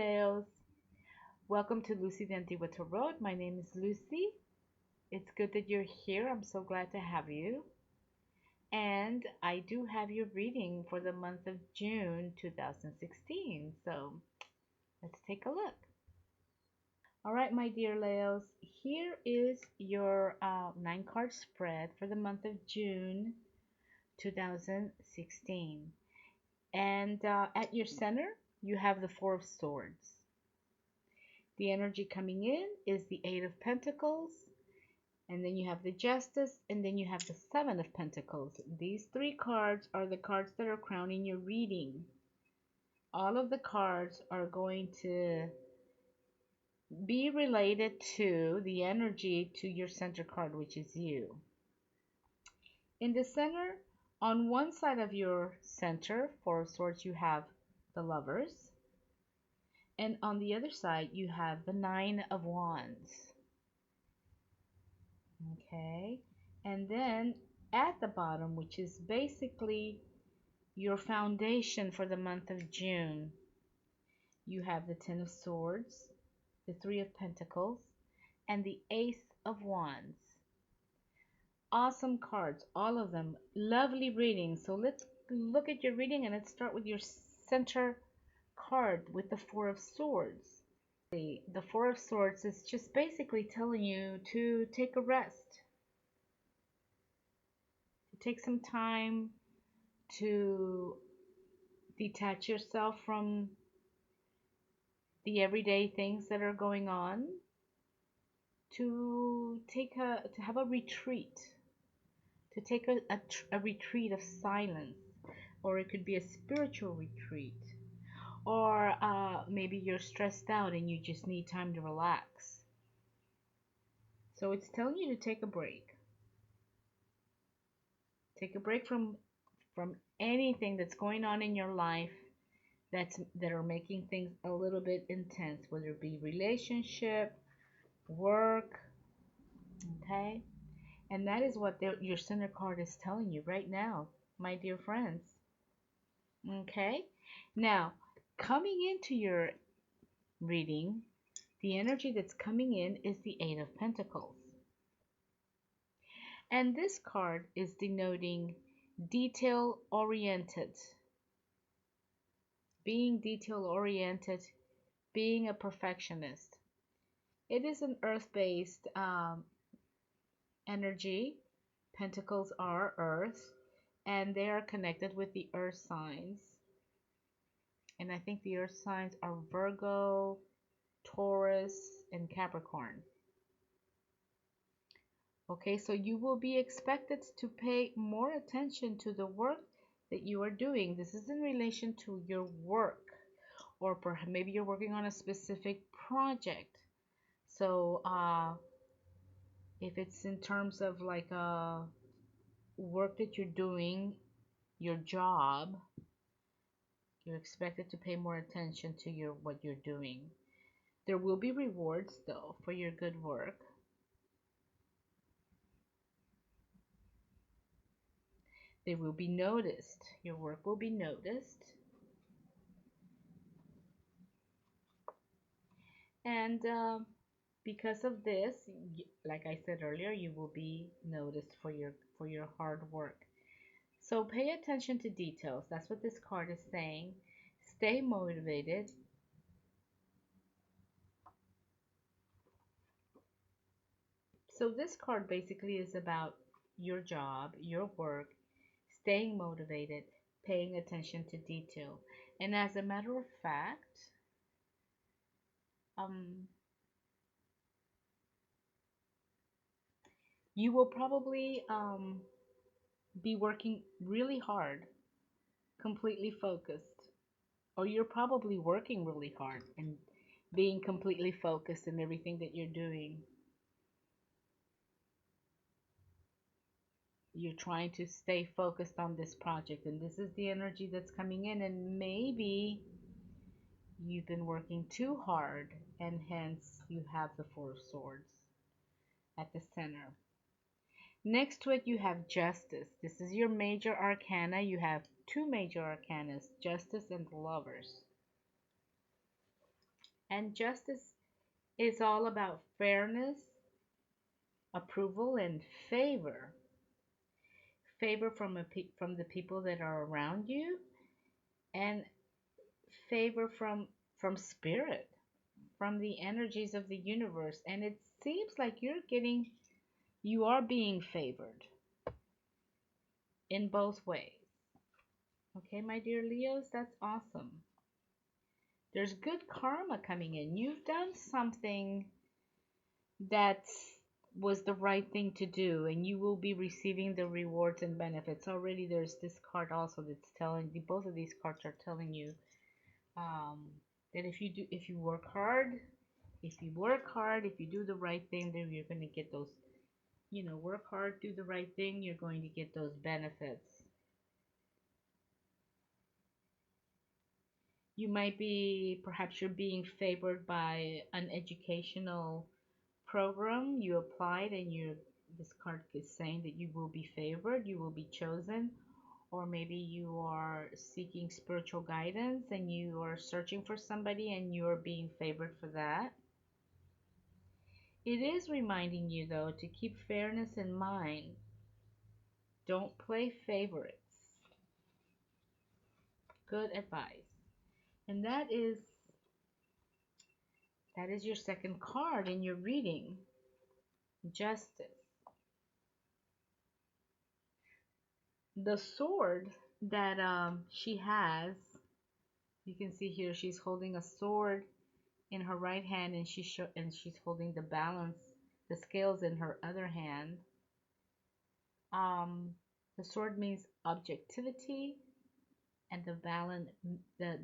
Leos. Welcome to Lucy the Antigua Tarot. My name is Lucy. It's good that you're here. I'm so glad to have you. And I do have your reading for the month of June 2016. So let's take a look. All right, my dear Leos, here is your 9 card spread for the month of June 2016. And at your center, you have the Four of Swords. The energy coming in is the Eight of Pentacles, and then you have the Justice, and then you have the Seven of Pentacles. These 3 cards are the cards that are crowning your reading. All of the cards are going to be related to the energy to your center card, which is you. In the center, on one side of your center, Four of Swords, you have the Lovers. And on the other side, you have the Nine of Wands. Okay. And then at the bottom, which is basically your foundation for the month of June, you have the Ten of Swords, the Three of Pentacles, and the Ace of Wands. Awesome cards, all of them. Lovely reading. So let's look at your reading, and let's start with your center card with the Four of Swords. The Four of Swords is just basically telling you to take a rest, to take some time to detach yourself from the everyday things that are going on, to have a retreat, to take a retreat of silence, or it could be a spiritual retreat, or maybe you're stressed out and you just need time to relax. So it's telling you to take a break. Take a break from anything that's going on in your life that are making things a little bit intense, whether it be relationship, work, okay? And that is what your center card is telling you right now, my dear friends. Okay? Now, coming into your reading, the energy that's coming in is the Eight of Pentacles. And this card is denoting detail-oriented. Being detail-oriented, being a perfectionist. It is an earth-based energy. Pentacles are earth, and they are connected with the earth signs. And I think the earth signs are Virgo, Taurus, and Capricorn. Okay, so you will be expected to pay more attention to the work that you are doing. This is in relation to your work, or perhaps maybe you're working on a specific project. So if it's in terms of like work that you're doing, your job, you're expected to pay more attention to what you're doing. There will be rewards though for your good work. They will be noticed. Your work will be noticed. And because of this, like I said earlier, you will be noticed for your hard work. So pay attention to details. That's what this card is saying. Stay motivated. So this card basically is about your job, your work, staying motivated, paying attention to detail. And as a matter of fact, you will probably be working really hard, completely focused, or you're probably working really hard and being completely focused in everything that you're doing. You're trying to stay focused on this project, and this is the energy that's coming in, and maybe you've been working too hard, and hence you have the Four of Swords at the center. Next to it, you have Justice. This is your major arcana. You have 2 major arcanas, Justice and the Lovers. And justice is all about fairness, approval, and favor. Favor from from the people that are around you, and favor from spirit, from the energies of the universe. And it seems like you are being favored in both ways. Okay, my dear Leos, that's awesome. There's good karma coming in. You've done something that was the right thing to do, and you will be receiving the rewards and benefits. Already there's this card also that's telling you, both of these cards are telling you um, that if you work hard, if you do the right thing, then you're going to get those, work hard, do the right thing, you're going to get those benefits. You might be, perhaps you're being favored by an educational program. You applied and this card is saying that you will be favored, you will be chosen, or maybe you are seeking spiritual guidance and you are searching for somebody and you are being favored for that. It is reminding you, though, to keep fairness in mind. Don't play favorites. Good advice. And that is your second card in your reading. Justice. The sword that she has, you can see here she's holding a sword in her right hand, and she's holding the balance, the scales in her other hand. The sword means objectivity, and the balance, the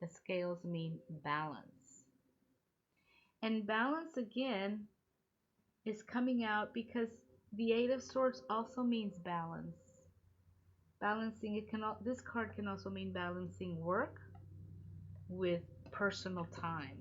scales mean balance. And balance again is coming out because the Eight of Swords also means balance. Balancing, this card can also mean balancing work with personal time.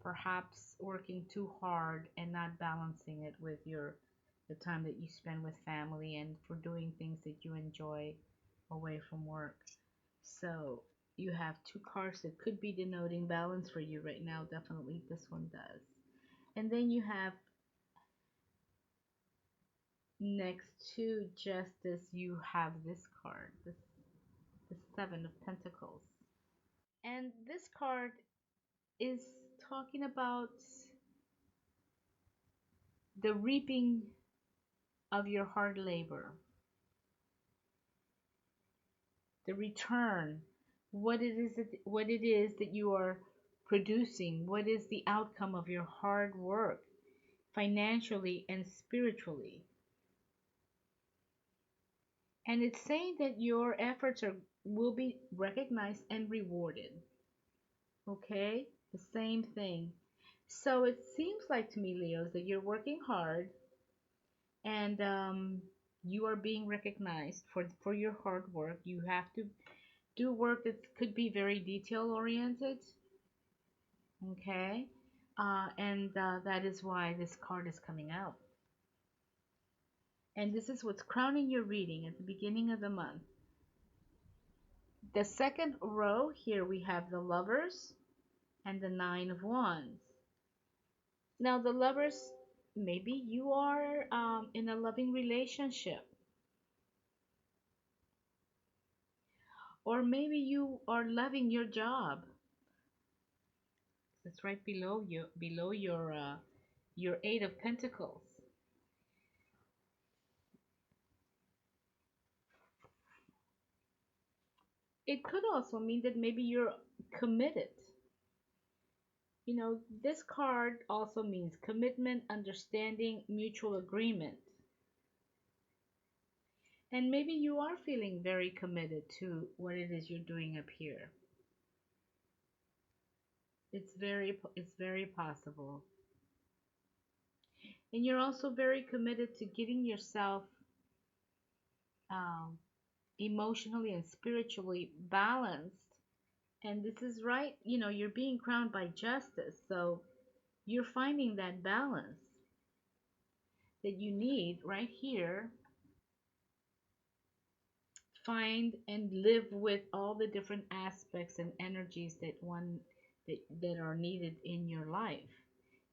Perhaps working too hard and not balancing it with the time that you spend with family and for doing things that you enjoy away from work. So you have two cards that could be denoting balance for you right now. Definitely this one does. And then you have, next to justice, you have this card, the Seven of Pentacles. And this card is talking about the reaping of your hard labor, the return, what it is that you are producing, what is the outcome of your hard work, financially and spiritually. And it's saying that your efforts will be recognized and rewarded. Okay? The same thing. So it seems like to me, Leos, that you're working hard, and you are being recognized for your hard work. You have to do work that could be very detail oriented. Okay? And that is why this card is coming out. And this is what's crowning your reading at the beginning of the month. The second row here we have the Lovers and the Nine of Wands. Now the Lovers, maybe you are in a loving relationship, or maybe you are loving your job. It's right below you, below your Eight of Pentacles. It could also mean that maybe you're committed. This card also means commitment, understanding, mutual agreement. And maybe you are feeling very committed to what it is you're doing up here. It's very possible. And you're also very committed to getting yourself um, emotionally and spiritually balanced. And this is right, you're being crowned by justice. So you're finding that balance that you need right here find and live with all the different aspects and energies that are needed in your life,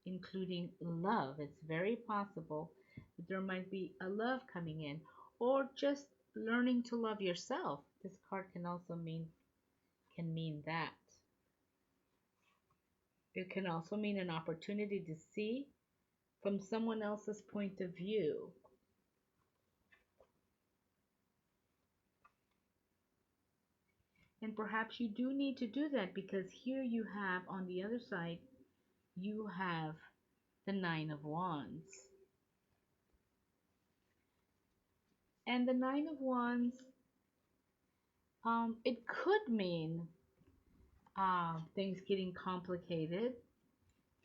including love. It's very possible that there might be a love coming in, or just learning to love yourself. This card can also mean that. It can also mean an opportunity to see from someone else's point of view. And perhaps you do need to do that, because here you have on the other side, you have the Nine of Wands. And the Nine of Wands, it could mean things getting complicated.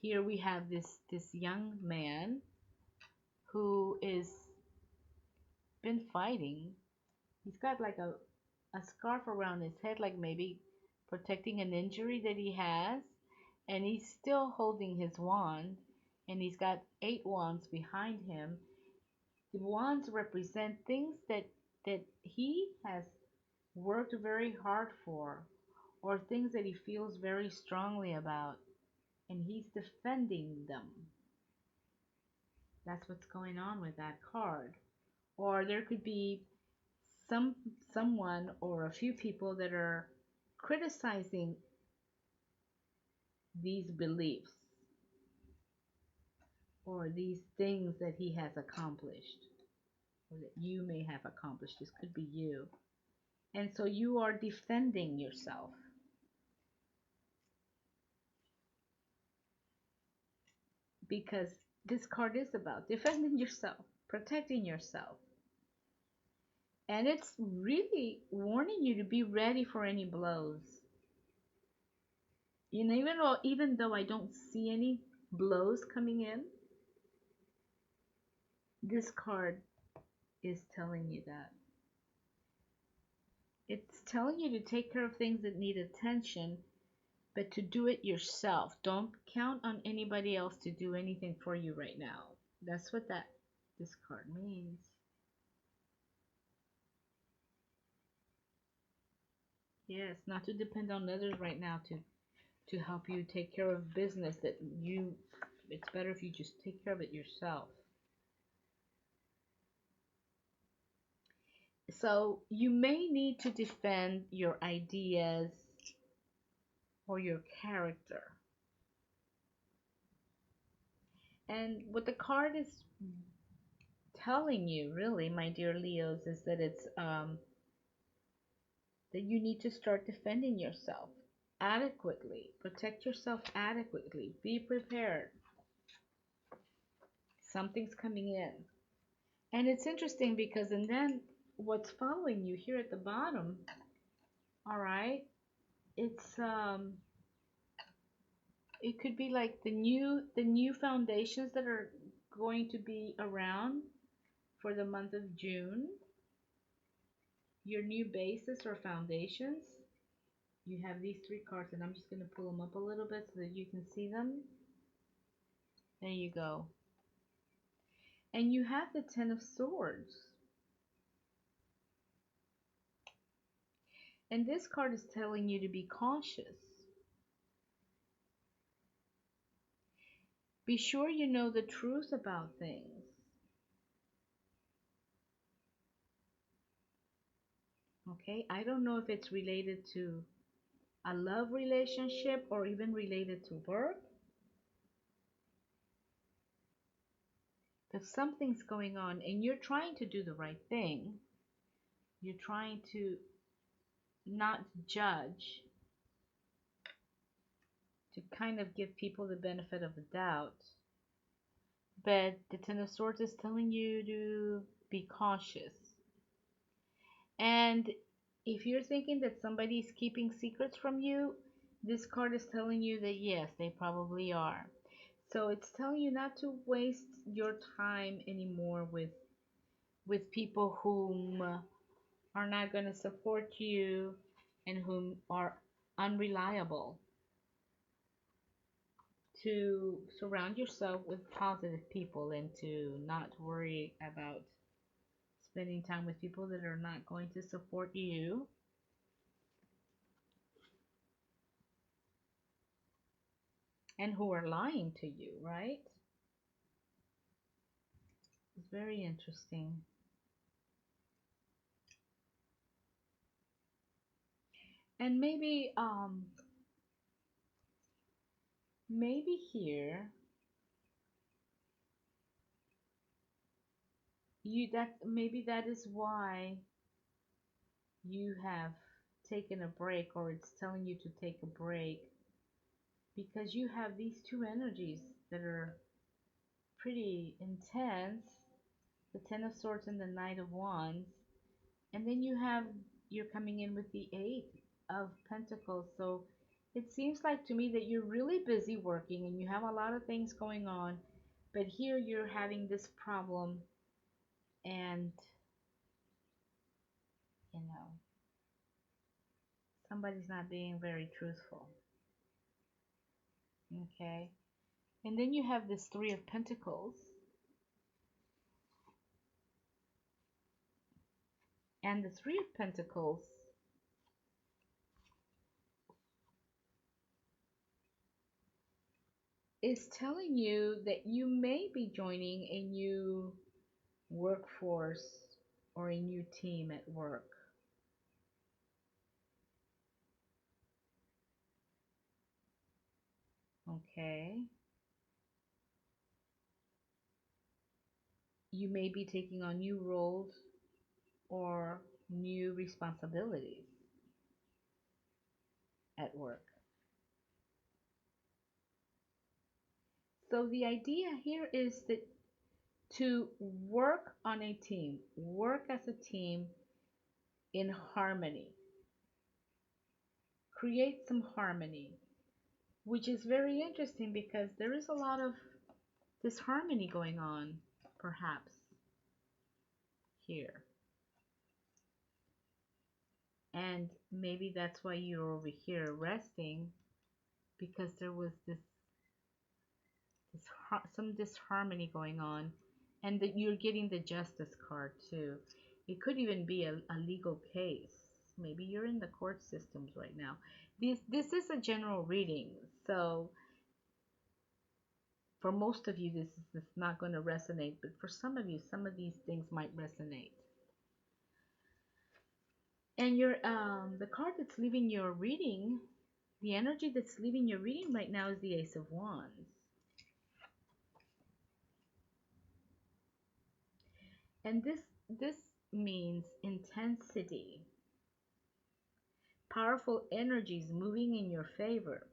Here we have this young man who is been fighting. He's got like a scarf around his head, like maybe protecting an injury that he has, and he's still holding his wand, and he's got 8 wands behind him. The wands represent things that he has worked very hard for, or things that he feels very strongly about, and he's defending them. That's what's going on with that card. Or there could be some someone or a few people that are criticizing these beliefs or these things that he has accomplished, or that you may have accomplished. This could be you. And so you are defending yourself, because this card is about defending yourself, protecting yourself. And it's really warning you to be ready for any blows. You know, even though I don't see any blows coming in, this card is telling you that. It's telling you to take care of things that need attention, but to do it yourself. Don't count on anybody else to do anything for you right now. That's what this card means. Yes, not to depend on others right now to help you take care of business that it's better if you just take care of it yourself. So you may need to defend your ideas or your character. And what the card is telling you, really, my dear Leos, is that it's that you need to start defending yourself adequately. Protect yourself adequately. Be prepared. Something's coming in. And it's interesting because, and then what's following you here at the bottom, all right, it's it could be like the new foundations that are going to be around for the month of June. Your new basis or foundations. You have these 3 cards, and I'm just going to pull them up a little bit so that you can see them. There you go. And you have the Ten of Swords. And this card is telling you to be cautious. Be sure you know the truth about things. Okay, I don't know if it's related to a love relationship or even related to work. But something's going on and you're trying to do the right thing. You're trying to not judge, to kind of give people the benefit of the doubt. But the Ten of Swords is telling you to be cautious. And if you're thinking that somebody's keeping secrets from you, this card is telling you that yes, they probably are. So it's telling you not to waste your time anymore with people whom are not going to support you and whom are unreliable. To surround yourself with positive people and to not worry about spending time with people that are not going to support you. And who are lying to you, right? It's very interesting. And maybe here maybe that is why you have taken a break, or it's telling you to take a break, because you have these two energies that are pretty intense, the Ten of Swords and the Knight of Wands, and then you're coming in with the Eight of Pentacles. So it seems like to me that you're really busy working and you have a lot of things going on, but here you're having this problem, and you know somebody's not being very truthful. Okay. And then you have this Three of Pentacles. And the Three of Pentacles is telling you that you may be joining a new workforce or a new team at work. Okay. You may be taking on new roles or new responsibilities at work. So the idea here is that to work on a team, work as a team in harmony, create some harmony, which is very interesting because there is a lot of disharmony going on, perhaps, here. And maybe that's why you're over here resting, because there was some disharmony going on, and that you're getting the Justice card too. It could even be a legal case. Maybe you're in the court systems right now. This is a general reading, so for most of you this is not going to resonate, but for some of you, some of these things might resonate. And the card that's leaving your reading, the energy that's leaving your reading right now is the Ace of Wands. And this means intensity, powerful energies moving in your favor.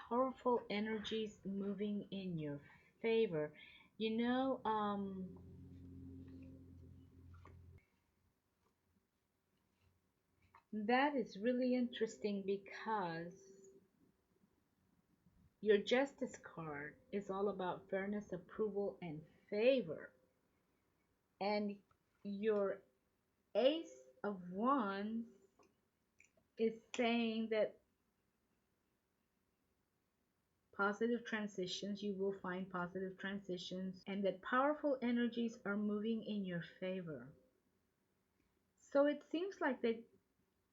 Powerful energies moving in your favor. You know, that is really interesting because your Justice card is all about fairness, approval, and favor. And your Ace of Wands is saying that positive transitions, you will find positive transitions, and that powerful energies are moving in your favor. So it seems like that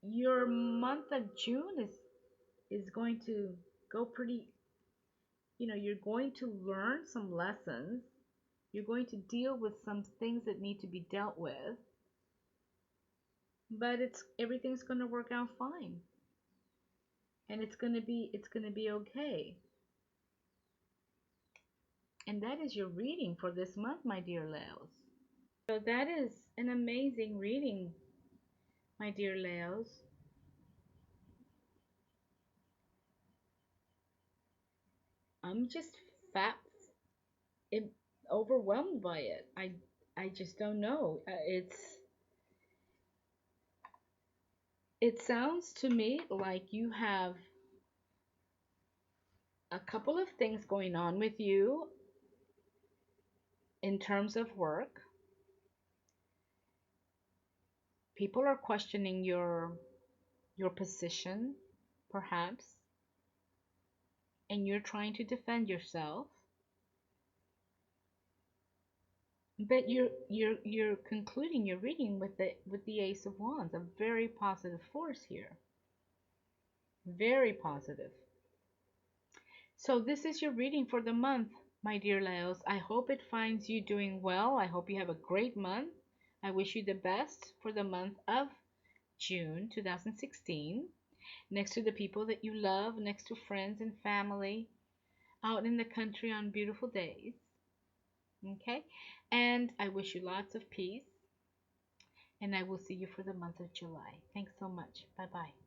your month of June is going to go pretty, you're going to learn some lessons. You're going to deal with some things that need to be dealt with, but everything's going to work out fine. And it's going to be okay. And that is your reading for this month, my dear Leos. So that is an amazing reading, my dear Leos. I'm just fat, overwhelmed by it. I just don't know. It sounds to me like you have a couple of things going on with you in terms of work. People are questioning your position, perhaps, and you're trying to defend yourself. But you're concluding your reading with the Ace of Wands, a very positive force here. Very positive. So this is your reading for the month, my dear Leos. I hope it finds you doing well. I hope you have a great month. I wish you the best for the month of June 2016. Next to the people that you love, next to friends and family, out in the country on beautiful days. Okay? And I wish you lots of peace. And I will see you for the month of July. Thanks so much. Bye bye.